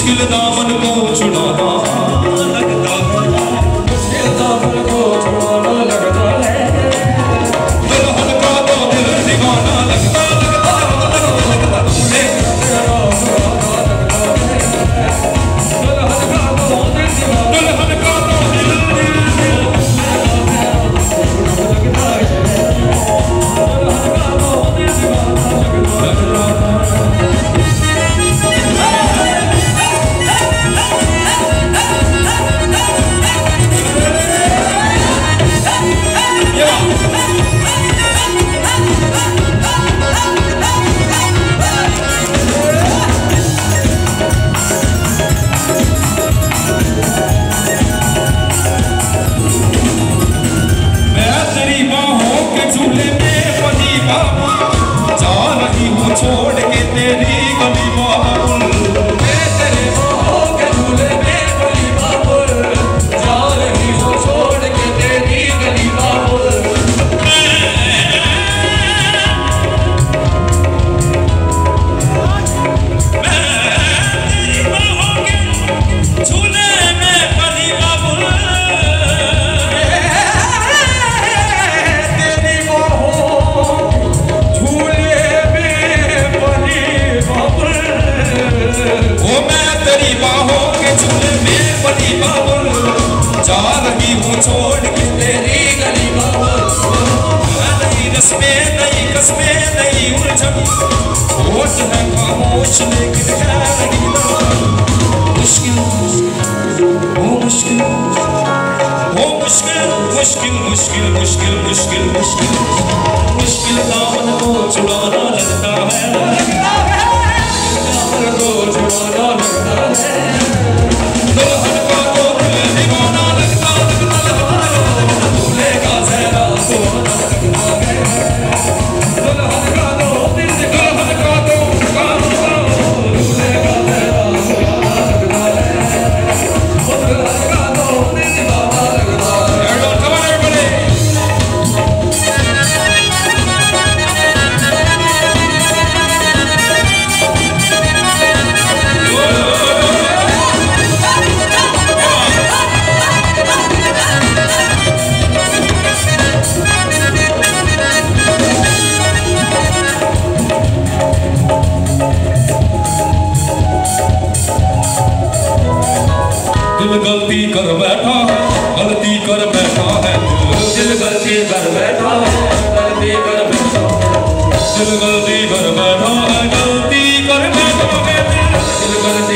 मुश्किल दामन को छुड़ाना लगता है, मुश्किल दामन को छुड़ाना लगता है, दुल्हन का तो दिल दीवाना लगता लगता लगता, दूल्हे का तेरा पुराना लगता है, दुल्हन का तो दिल दीवाना, दुल्हन का तो दिल लगता है, दुल्हन का तो दिल दीवाना लगता है। छोड़ के तेरी गली बाबुल, मैं तेरे बाहों के झूले में गली बाबुल, जा रही हूँ छोड़ के तेरी गली बाबुल। तेरी बाहों के झूले में गली बाबुल, तेरी बाहों झूले वो मैं तेरी बाहों के झूले में बनी बाबुल, जा रही हूँ छोड़ के तेरी गली बाबुल। नई रस्में नई कस्में नई उलझन, होश है खामोश लेकिन है नहीं मुश्किल, वो मुश्किल, वो मुश्किल मुश्किल मुश्किल मुश्किल मुश्किल मुश्किल मुश्किल दामन को छुड़ाना लगता है, को छुड़ाना लगता है, दुल्हन का तो दिल दीवाना लगता लगता, दूल्हे का चेहरा सुहाना लगता है, दुल्हन का तो दिल, दुल्हन का तो दूल्हे का चेहरा सुहाना लगता है, दुल्हन का तो दिल दीवाना लगता है। दिल गलती कर बैठा है, गलती कर बैठा है, दिल गलती कर बैठा है, गलती कर बैठा है, दिल गलती कर बैठा है, गलती कर बैठा है, दिल गलती